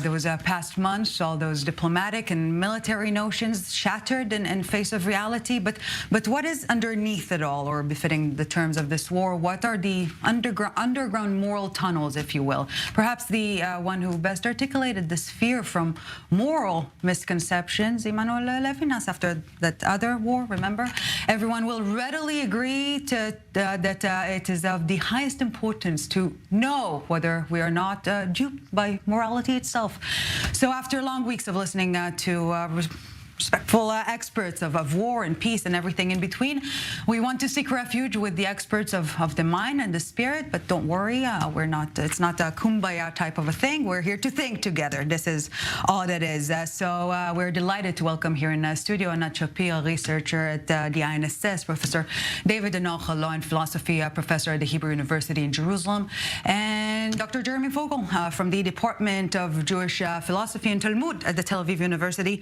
Those past months, all those diplomatic and military notions shattered in face of reality. But what is underneath it all, or befitting the terms of this war? What are the underground moral tunnels, if you will? Perhaps the one who best articulated this fear from moral misconceptions, Emmanuel Levinas, after that other war, remember? Everyone will readily agree that it is of the highest importance to know whether we are not duped by morality itself. So after long weeks of listening to respectful experts of war and peace and everything in between, we want to seek refuge with the experts of the mind and the spirit. But don't worry, we're not. It's not a kumbaya type of a thing. We're here to think together. This is all that is. So we're delighted to welcome here in the studio Anat Shapira, researcher at the INSS, Professor David Enoch, law and philosophy professor at the Hebrew University in Jerusalem, and Dr. Jeremy Fogel from the Department of Jewish Philosophy and Talmud at the Tel Aviv University.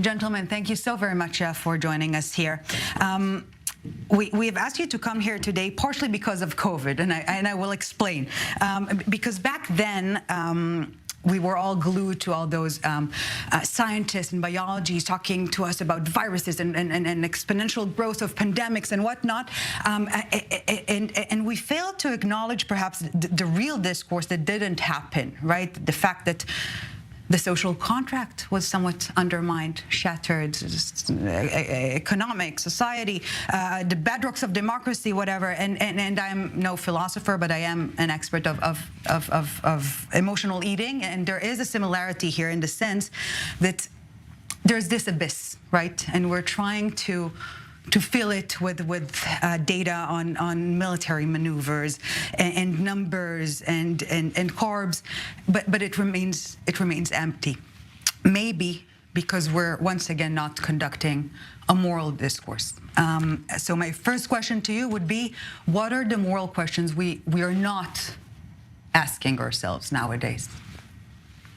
Gentlemen, thank you so very much for joining us here. We have asked you to come here today partially because of COVID, and I will explain. Because back then, we were all glued to all those scientists and biologists talking to us about viruses and exponential growth of pandemics and whatnot. And we failed to acknowledge perhaps the real discourse that didn't happen, right? The fact that the social contract was somewhat undermined, shattered, economic, society, the bedrocks of democracy, whatever. And I'm no philosopher, but I am an expert of emotional eating. And there is a similarity here in the sense that there's this abyss, right? And we're trying to fill it with data on military maneuvers and numbers and carbs, but it remains empty. Maybe because we're once again not conducting a moral discourse. So my first question to you would be, what are the moral questions we are not asking ourselves nowadays?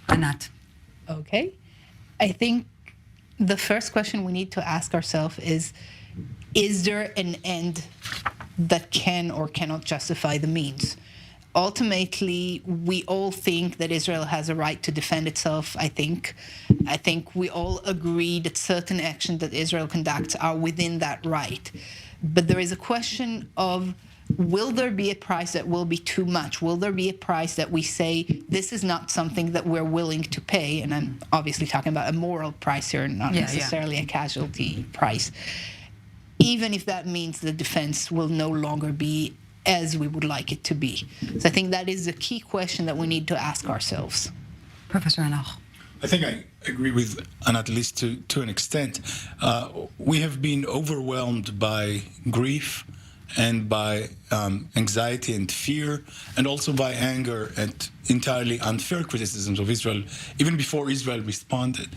Anat. Okay. I think the first question we need to ask ourselves is there an end that can or cannot justify the means? Ultimately, we all think that Israel has a right to defend itself, I think. I think we all agree that certain actions that Israel conducts are within that right. But there is a question of, will there be a price that will be too much? Will there be a price that we say, this is not something that we're willing to pay? And I'm obviously talking about a moral price here, not necessarily a casualty price. Even if that means the defense will no longer be as we would like it to be. So I think that is a key question that we need to ask ourselves. Professor Enoch. I think I agree with Anat, at least to an extent. We have been overwhelmed by grief and by anxiety and fear, and also by anger and entirely unfair criticisms of Israel, even before Israel responded.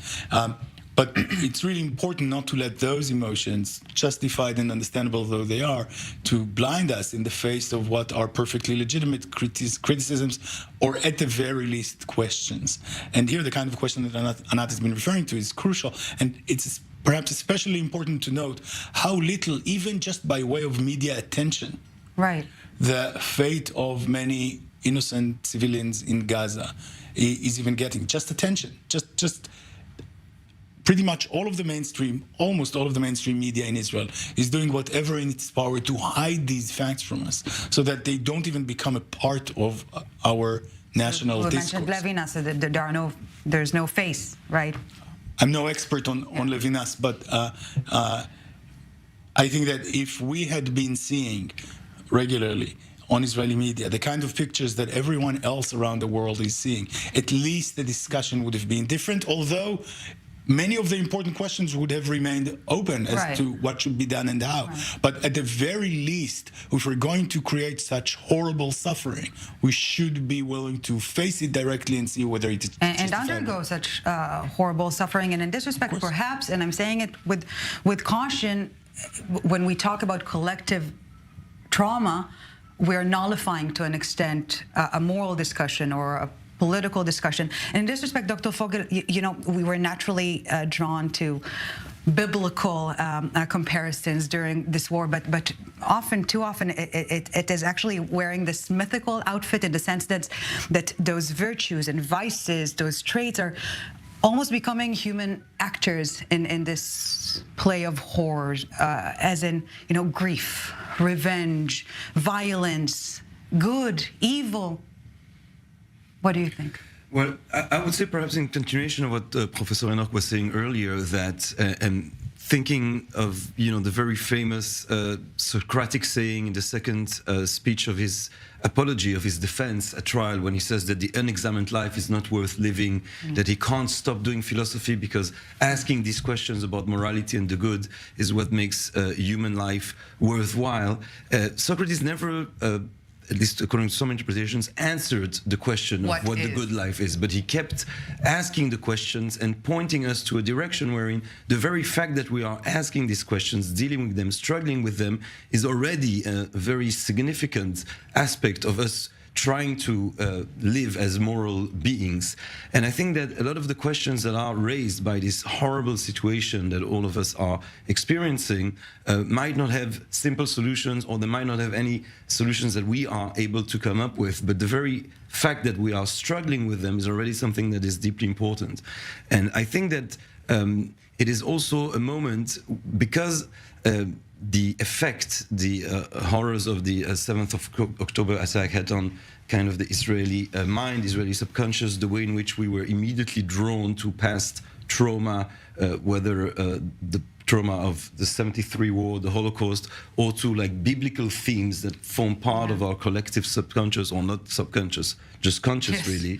But it's really important not to let those emotions, justified and understandable though they are, to blind us in the face of what are perfectly legitimate criticisms, or at the very least, questions. And here the kind of question that Anat has been referring to is crucial, and it's perhaps especially important to note how little, even just by way of media attention, right, the fate of many innocent civilians in Gaza is even getting. Just attention, just pretty much almost all of the mainstream media in Israel is doing whatever in its power to hide these facts from us, so that they don't even become a part of our national discourse. You mentioned Levinas, there's no face, right? I'm no expert on Levinas, but I think that if we had been seeing regularly on Israeli media the kind of pictures that everyone else around the world is seeing, at least the discussion would have been different, although many of the important questions would have remained open as to what should be done and how. Right. But at the very least, if we're going to create such horrible suffering, we should be willing to face it directly and see whether it is and undergo such horrible suffering. And in this respect, perhaps, and I'm saying it with caution, when we talk about collective trauma, we're nullifying to an extent a moral discussion or a political discussion. And in this respect, Dr. Fogel, you know, we were naturally drawn to biblical comparisons during this war, but too often, it is actually wearing this mythical outfit in the sense that those virtues and vices, those traits are almost becoming human actors in this play of horrors, as in, grief, revenge, violence, good, evil. What do you think? Well, I would say perhaps in continuation of what Professor Enoch was saying earlier, that and thinking of the very famous Socratic saying in the second speech of his apology, of his defense at trial, when he says that the unexamined life is not worth living, that he can't stop doing philosophy because asking these questions about morality and the good is what makes human life worthwhile. Socrates never at least according to some interpretations, answered the question of what the good life is. But he kept asking the questions and pointing us to a direction wherein the very fact that we are asking these questions, dealing with them, struggling with them, is already a very significant aspect of us trying to live as moral beings. And I think that a lot of the questions that are raised by this horrible situation that all of us are experiencing might not have simple solutions, or they might not have any solutions that we are able to come up with. But the very fact that we are struggling with them is already something that is deeply important. And I think that it is also a moment, because the effect, the horrors of the 7th of October attack had on kind of the Israeli mind, Israeli subconscious, the way in which we were immediately drawn to past trauma, whether the trauma of the 73 war, the Holocaust, or to like biblical themes that form part of our collective subconscious, or not subconscious, just conscious, really,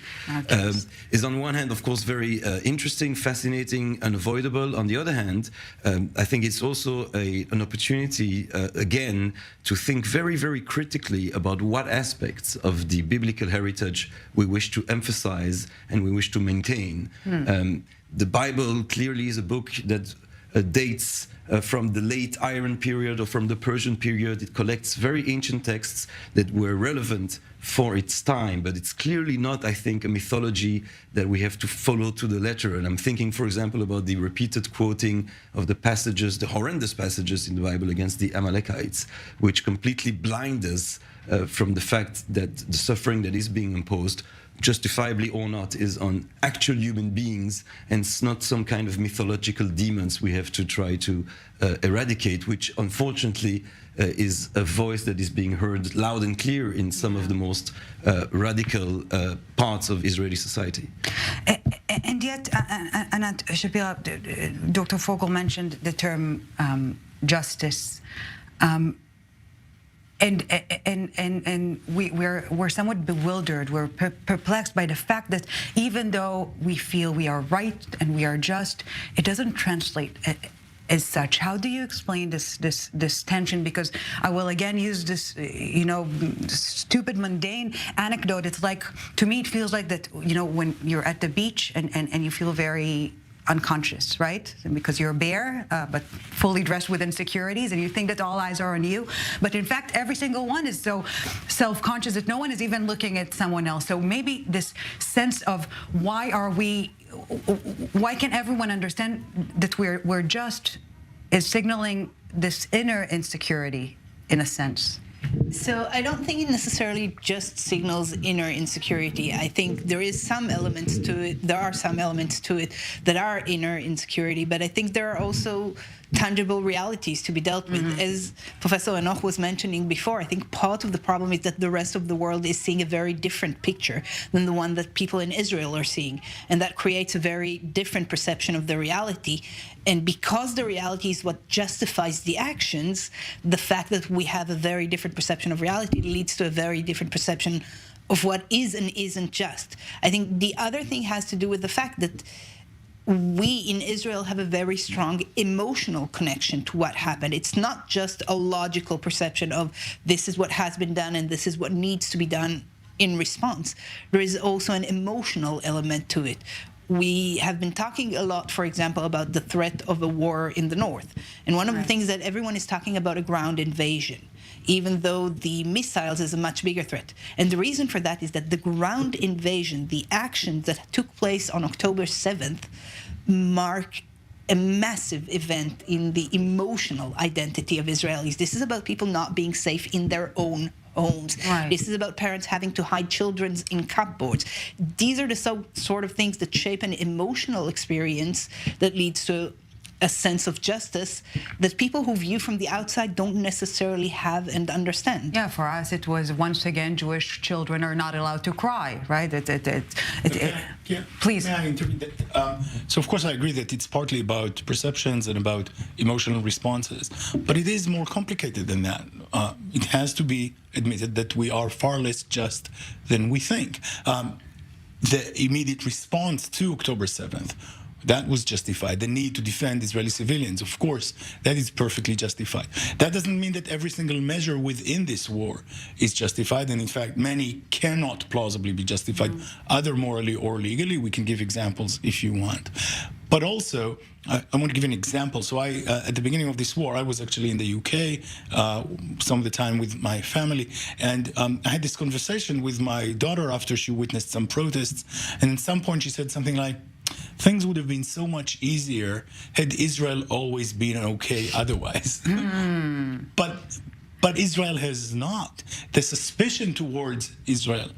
is on one hand, of course, very interesting, fascinating, unavoidable. On the other hand, I think it's also an opportunity, again, to think very, very critically about what aspects of the biblical heritage we wish to emphasize and we wish to maintain. The Bible clearly is a book that dates from the late Iron period or from the Persian period. It collects very ancient texts that were relevant for its time, but it's clearly not, I think, a mythology that we have to follow to the letter. And I'm thinking, for example, about the repeated quoting of the passages, the horrendous passages in the Bible against the Amalekites, which completely blind us from the fact that the suffering that is being imposed, justifiably or not, is on actual human beings, and it's not some kind of mythological demons we have to try to eradicate, which unfortunately is a voice that is being heard loud and clear in some of the most radical parts of Israeli society. And yet, Anat Shapira, Dr. Fogel mentioned the term justice. And we're somewhat bewildered. We're perplexed by the fact that even though we feel we are right and we are just, it doesn't translate as such. How do you explain this tension? Because I will again use this, stupid, mundane anecdote. It's like, to me, it feels like that, when you're at the beach and you feel very unconscious, right? Because you're bare, but fully dressed with insecurities, and you think that all eyes are on you. But in fact, every single one is so self-conscious that no one is even looking at someone else. So maybe this sense of why can everyone understand that we're just, is signaling this inner insecurity in a sense. So I don't think it necessarily just signals inner insecurity. I think there are some elements to it that are inner insecurity, but I think there are also tangible realities to be dealt with. As Professor Enoch was mentioning before, I think part of the problem is that the rest of the world is seeing a very different picture than the one that people in Israel are seeing, and that creates a very different perception of the reality. And because the reality is what justifies the actions, the fact that we have a very different perception of reality leads to a very different perception of what is and isn't just. I think the other thing has to do with the fact that we in Israel have a very strong emotional connection to what happened. It's not just a logical perception of this is what has been done and this is what needs to be done in response. There is also an emotional element to it. We have been talking a lot, for example, about the threat of a war in the north. And one of the things that everyone is talking about a ground invasion, even though the missiles is a much bigger threat. And the reason for that is that the ground invasion, the actions that took place on October 7th, mark a massive event in the emotional identity of Israelis. This is about people not being safe in their own homes. Right. This is about parents having to hide children in cupboards. These are the sort of things that shape an emotional experience that leads to a sense of justice that people who view from the outside don't necessarily have and understand. Yeah, for us it was once again Jewish children are not allowed to cry, right? Please. May I intervene? So of course I agree that it's partly about perceptions and about emotional responses, but it is more complicated than that. It has to be admitted that we are far less just than we think. The immediate response to October 7th, that was justified. The need to defend Israeli civilians, of course, that is perfectly justified. That doesn't mean that every single measure within this war is justified, and in fact, many cannot plausibly be justified, either morally or legally. We can give examples if you want. But also, I want to give an example. So at the beginning of this war, I was actually in the UK some of the time with my family, and I had this conversation with my daughter after she witnessed some protests, and at some point she said something like, things would have been so much easier had Israel always been okay otherwise. But Israel has not. The suspicion towards Israel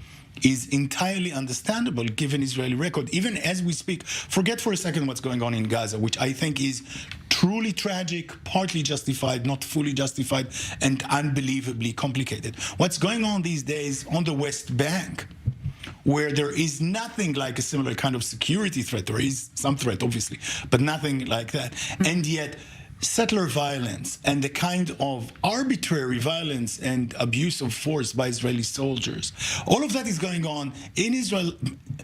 is entirely understandable given Israeli record. Even as we speak, forget for a second what's going on in Gaza, which I think is truly tragic, partly justified, not fully justified, and unbelievably complicated. What's going on these days on the West Bank, where there is nothing like a similar kind of security threat. There is some threat, obviously, but nothing like that. And yet, settler violence and the kind of arbitrary violence and abuse of force by Israeli soldiers, all of that is going on in Israel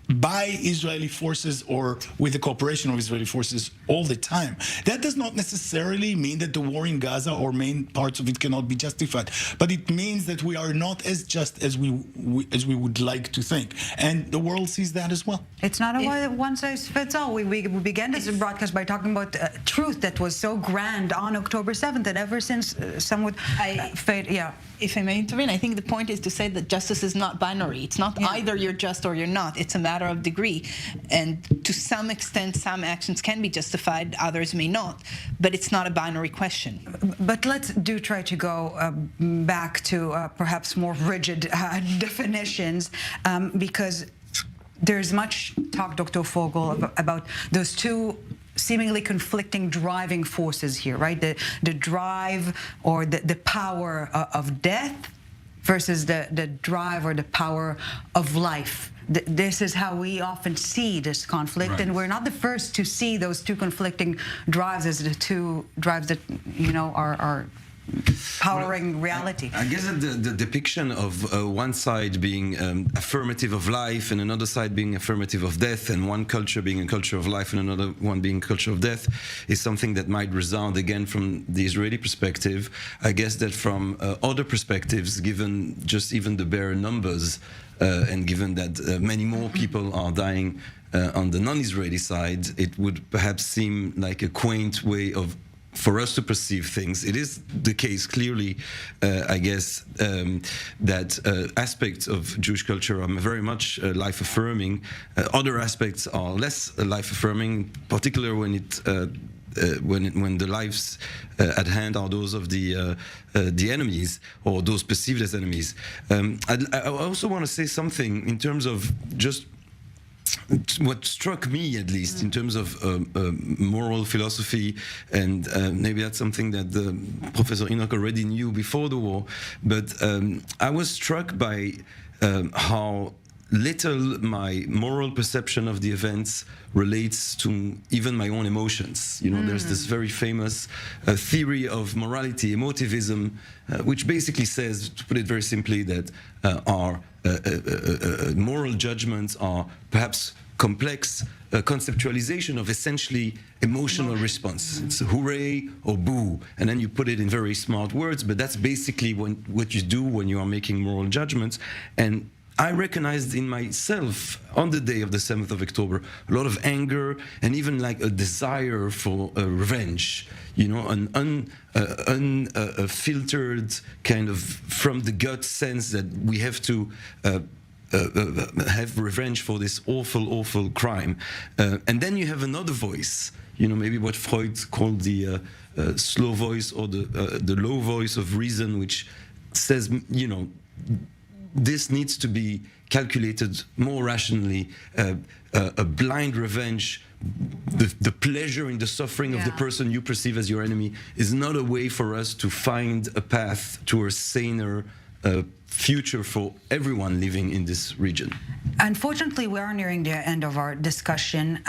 by Israeli forces or with the cooperation of Israeli forces all the time. That does not necessarily mean that the war in Gaza or main parts of it cannot be justified, but it means that we are not as just as we would like to think, and the world sees that as well. It's not a one-size-fits-all. We began this broadcast by talking about truth that was so grand on October 7th, and ever since some would fade. Yeah. If I may intervene, I think the point is to say that justice is not binary. It's not either you're just or you're not. It's a matter of degree. And to some extent, some actions can be justified, others may not. But it's not a binary question. But let's try to go back to perhaps more rigid definitions, because there's much talk, Dr. Fogel, about those two seemingly conflicting driving forces here, right? The drive or the power of death versus the drive or the power of life. This is how we often see this conflict, right. And we're not the first to see those two conflicting drives as the two drives that, are powering reality. I guess that the depiction of one side being affirmative of life and another side being affirmative of death, and one culture being a culture of life and another one being a culture of death, is something that might resound again from the Israeli perspective. I guess that from other perspectives, given just even the bare numbers, and given that many more people are dying on the non-Israeli side, it would perhaps seem like a quaint way for us to perceive things. It is the case, clearly, I guess, that aspects of Jewish culture are very much life-affirming. Other aspects are less life-affirming, particularly when the lives at hand are those of the enemies, or those perceived as enemies. I also want to say something in terms of just what struck me, at least, in terms of moral philosophy, and maybe that's something that Professor Enoch already knew before the war, but I was struck by how little my moral perception of the events relates to even my own emotions. There's this very famous theory of morality, emotivism, which basically says, to put it very simply, that our moral judgments are perhaps complex conceptualization of essentially emotional response. It's hooray or boo, and then you put it in very smart words, but that's basically what you do when you are making moral judgments. And I recognized in myself on the day of the 7th of October a lot of anger and even like a desire for revenge, an unfiltered kind of from the gut sense that we have to have revenge for this awful crime. And then you have another voice, maybe what Freud called the slow voice or the low voice of reason, which says, this needs to be calculated more rationally. A blind revenge, the pleasure in the suffering of the person you perceive as your enemy is not a way for us to find a path to a saner future for everyone living in this region. Unfortunately, we are nearing the end of our discussion.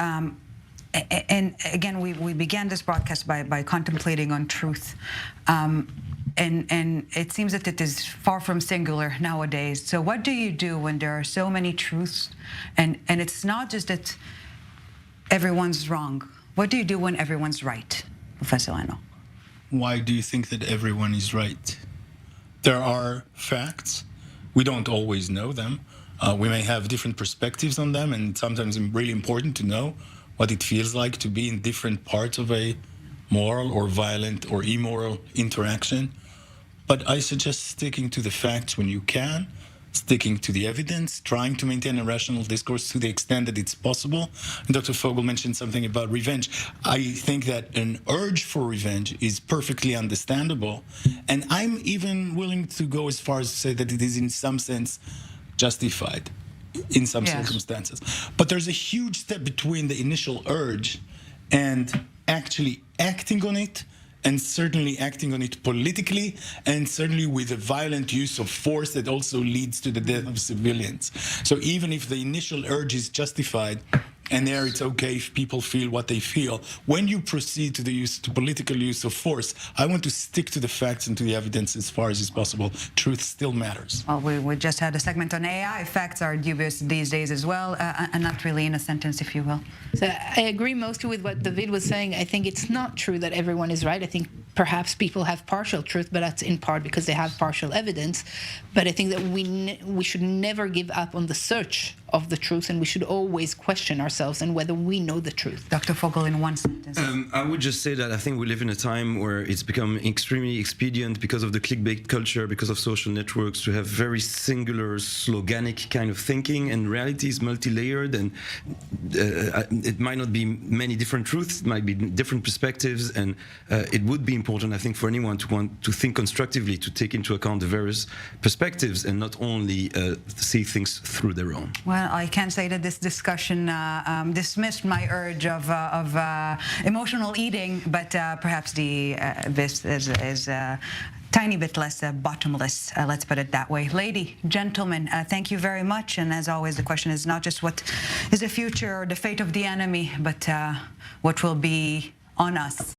And again, we began this broadcast by contemplating on truth. And it seems that it is far from singular nowadays. So what do you do when there are so many truths? And it's not just that everyone's wrong. What do you do when everyone's right, Professor Enoch? Why do you think that everyone is right? There are facts. We don't always know them. We may have different perspectives on them, and sometimes it's really important to know what it feels like to be in different parts of a moral or violent or immoral interaction. But I suggest sticking to the facts when you can, sticking to the evidence, trying to maintain a rational discourse to the extent that it's possible. And Dr. Fogel mentioned something about revenge. I think that an urge for revenge is perfectly understandable. And I'm even willing to go as far as to say that it is in some sense justified in some circumstances. But there's a huge step between the initial urge and actually acting on it, and certainly acting on it politically, and certainly with a violent use of force that also leads to the death of civilians. So even if the initial urge is justified, and there it's okay if people feel what they feel, when you proceed to the political use of force, I want to stick to the facts and to the evidence as far as is possible. Truth still matters. Well, we just had a segment on AI. Facts are dubious these days as well, and not really in a sentence, if you will. So I agree mostly with what David was saying. I think it's not true that everyone is right. I think perhaps people have partial truth, but that's in part because they have partial evidence. But I think that we should never give up on the search of the truth, and we should always question ourselves and whether we know the truth. Dr. Fogel, in one sentence. I would just say that I think we live in a time where it's become extremely expedient because of the clickbait culture, because of social networks, to have very singular, sloganic kind of thinking, and reality is multi-layered, and it might not be many different truths, it might be different perspectives, and it would be important, I think, for anyone to want to think constructively, to take into account the various perspectives and not only see things through their own. Well, I can say that this discussion dismissed my urge of emotional eating, but perhaps this is tiny bit less bottomless, let's put it that way. Lady, gentlemen, thank you very much. And as always, the question is not just what is the future or the fate of the enemy, but what will be on us.